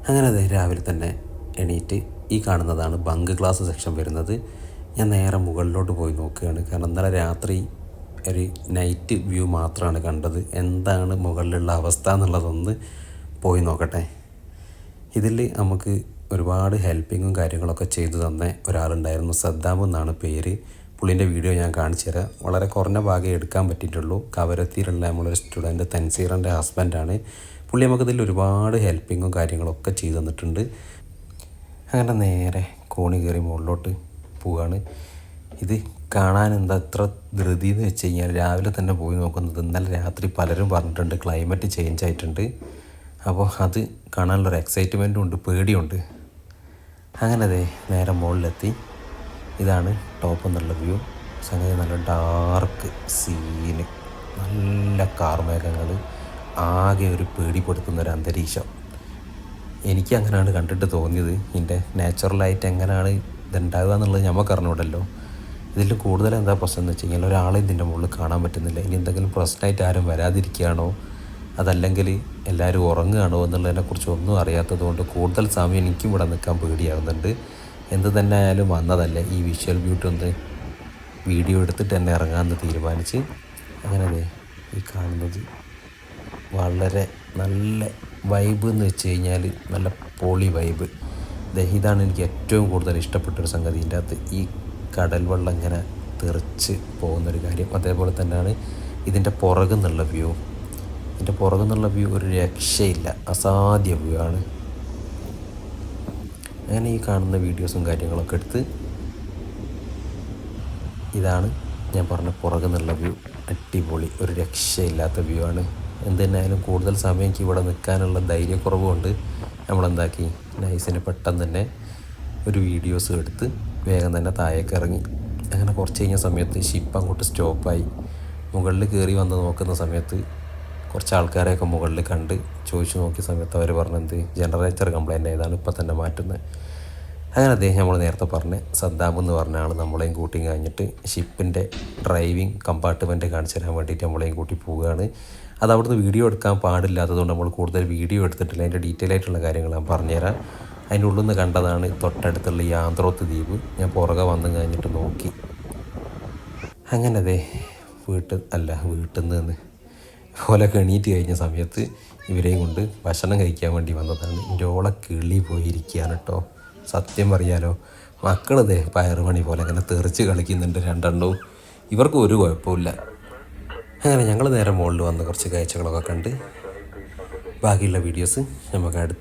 അങ്ങനെ അതെ രാവിലെ തന്നെ എണീറ്റ് ഈ കാണുന്നതാണ് ബങ്ക് ക്ലാസ് സെക്ഷൻ വരുന്നത്. ഞാൻ നേരെ മുകളിലോട്ട് പോയി നോക്കുകയാണ്. കാരണം ഇന്നലെ രാത്രി ഒരു നൈറ്റ് വ്യൂ മാത്രമാണ് കണ്ടത്. എന്താണ് മുകളിലുള്ള അവസ്ഥ എന്നുള്ളതൊന്ന് പോയി നോക്കട്ടെ. ഇതിൽ നമുക്ക് ഒരുപാട് ഹെൽപ്പിങ്ങും കാര്യങ്ങളൊക്കെ ചെയ്തു തന്ന ഒരാളുണ്ടായിരുന്നു. സദ്ദാം എന്നാണ് പേര്. പുള്ളിൻ്റെ വീഡിയോ ഞാൻ കാണിച്ചു തരാം. വളരെ കുറഞ്ഞ ഭാഗമേ എടുക്കാൻ പറ്റിയിട്ടുള്ളൂ. കവരത്തിയിലുള്ള നമ്മളൊരു സ്റ്റുഡൻറ്റ് തൻസീറിൻ്റെ ഹസ്ബൻഡാണ്. പുള്ളി നമുക്കിതിൽ ഒരുപാട് ഹെൽപ്പിങ്ങും കാര്യങ്ങളൊക്കെ ചെയ്തു തന്നിട്ടുണ്ട്. അങ്ങനെ നേരെ കോണി കയറി മുകളിലോട്ട് പോവുകയാണ്. ഇത് കാണാൻ എന്താ ഇത്ര ധൃതി എന്ന് വെച്ച് കഴിഞ്ഞാൽ രാവിലെ തന്നെ പോയി നോക്കുന്നത്. ഇന്നലെ രാത്രി പലരും പറഞ്ഞിട്ടുണ്ട് ക്ലൈമറ്റ് ചേഞ്ച് ആയിട്ടുണ്ട്. അപ്പോൾ അത് കാണാനുള്ളൊരു എക്സൈറ്റ്മെൻറ്റും ഉണ്ട്, പേടിയുണ്ട്. അങ്ങനെ അതെ നേരെ മുകളിലെത്തി. ഇതാണ് ടോപ്പ് എന്നുള്ള വ്യൂ. സംഗതി നല്ല ഡാർക്ക് സീന്, നല്ല കാർമേഘങ്ങൾ, ആകെ ഒരു പേടിപ്പെടുത്തുന്നൊരു അന്തരീക്ഷം. എനിക്ക് അങ്ങനെയാണ് കണ്ടിട്ട് തോന്നിയത്. ഇതിൻ്റെ നാച്ചുറലായിട്ട് എങ്ങനെയാണ് ഇതുണ്ടാവുക എന്നുള്ളത് നമുക്ക് അറിഞ്ഞൂടല്ലോ. ഇതിൽ കൂടുതൽ എന്താ പ്രശ്നം എന്ന് വെച്ച് കഴിഞ്ഞാൽ ഒരാളെ ഇതിൻ്റെ മുകളിൽ കാണാൻ പറ്റുന്നില്ല. ഇനി എന്തെങ്കിലും പ്രശ്നമായിട്ട് ആരും വരാതിരിക്കുകയാണോ അതല്ലെങ്കിൽ എല്ലാവരും ഉറങ്ങുകയാണോ എന്നുള്ളതിനെക്കുറിച്ച് ഒന്നും അറിയാത്തത് കൊണ്ട് കൂടുതൽ സമയം എനിക്കും ഇവിടെ നിൽക്കാൻ പേടിയാകുന്നുണ്ട്. എന്ത് തന്നെ ആയാലും വന്നതല്ലേ, ഈ വിഷ്വൽ ബ്യൂട്ടി ഒന്ന് വീഡിയോ എടുത്തിട്ട് തന്നെ ഇറങ്ങാമെന്ന് തീരുമാനിച്ച്. അങ്ങനെ ഈ കാണുന്നത് വളരെ നല്ല വൈബ് എന്ന് വെച്ച് കഴിഞ്ഞാൽ നല്ല പോളി വൈബ്. ഇതാണ് എനിക്ക് ഏറ്റവും കൂടുതൽ ഇഷ്ടപ്പെട്ടൊരു സംഗതി. ഇതിൻ്റെ അകത്ത് ഈ കടൽ വെള്ളം ഇങ്ങനെ തെറിച്ച് പോകുന്നൊരു കാര്യം. അതേപോലെ തന്നെയാണ് ഇതിൻ്റെ പുറകുന്നുള്ള വ്യൂ. ഇതിൻ്റെ പുറകുന്നുള്ള വ്യൂ ഒരു രക്ഷയില്ല, അസാധ്യ വ്യൂ ആണ്. അങ്ങനെ ഈ കാണുന്ന വീഡിയോസും കാര്യങ്ങളൊക്കെ എടുത്ത് ഇതാണ് ഞാൻ പറഞ്ഞ പുറകുന്നുള്ള വ്യൂ. അടിപൊളി, ഒരു രക്ഷയില്ലാത്ത വ്യൂ ആണ്. എന്തിനായാലും കൂടുതൽ സമയം എനിക്ക് ഇവിടെ നിൽക്കാനുള്ള ധൈര്യക്കുറവുകൊണ്ട് നമ്മളെന്താക്കി നൈസിന് പെട്ടെന്ന് തന്നെ ഒരു വീഡിയോസ് എടുത്ത് വേഗം തന്നെ താഴേക്ക് ഇറങ്ങി. അങ്ങനെ കുറച്ച് കഴിഞ്ഞ സമയത്ത് ഷിപ്പ് അങ്ങോട്ട് സ്റ്റോപ്പായി. മുകളിൽ കയറി വന്ന് നോക്കുന്ന സമയത്ത് കുറച്ച് ആൾക്കാരെയൊക്കെ മുകളിൽ കണ്ട് ചോദിച്ചു നോക്കിയ സമയത്ത് അവർ പറഞ്ഞത് ജനറേറ്റർ കംപ്ലൈൻ്റ് ആയതാണ്, ഇപ്പം തന്നെ മാറ്റുന്നത്. അങ്ങനെ അദ്ദേഹം നമ്മൾ നേരത്തെ പറഞ്ഞ സദ്ദാം എന്ന് പറഞ്ഞ ആൾ നമ്മളെയും കൂട്ടി കഴിഞ്ഞിട്ട് ഷിപ്പിൻ്റെ ഡ്രൈവിംഗ് കമ്പാർട്ട്മെൻറ്റ് കാണിച്ചു തരാൻ വേണ്ടിയിട്ട് നമ്മളെയും കൂട്ടി പോവുകയാണ്. അത് അവിടുന്ന് വീഡിയോ എടുക്കാൻ പാടില്ലാത്തതുകൊണ്ട് നമ്മൾ കൂടുതൽ വീഡിയോ എടുത്തിട്ടില്ല. അതിൻ്റെ ഡീറ്റെയിൽ ആയിട്ടുള്ള കാര്യങ്ങൾ ഞാൻ പറഞ്ഞുതരാം. അതിൻ്റെ ഉള്ളിൽ നിന്ന് കണ്ടതാണ് തൊട്ടടുത്തുള്ള ഈ ആന്ത്രോത്ത് ദ്വീപ്. ഞാൻ പുറകെ വന്നു കഴിഞ്ഞിട്ട് നോക്കി. അങ്ങനെ വീട്ടിൽ നിന്ന് ഓലൊക്കെ എണീറ്റ് കഴിഞ്ഞ സമയത്ത് ഇവരെയും കൊണ്ട് ഭക്ഷണം കഴിക്കാൻ വേണ്ടി വന്നതാണ്. എൻ്റെ ഓളെ കിളി പോയിരിക്കുകയാണ് കേട്ടോ. സത്യം പറയാലോ, മക്കളതേ പയറുമണി പോലെ അങ്ങനെ തെറിച്ച് കളിക്കുന്നുണ്ട് രണ്ടെണ്ണവും. ഇവർക്ക് ഒരു കുഴപ്പമില്ല. അങ്ങനെ ഞങ്ങൾ നേരെ മുകളിൽ വന്ന് കുറച്ച് കാഴ്ചകളൊക്കെ കണ്ട് ബാക്കിയുള്ള വീഡിയോസ് നമുക്ക് അടുത്ത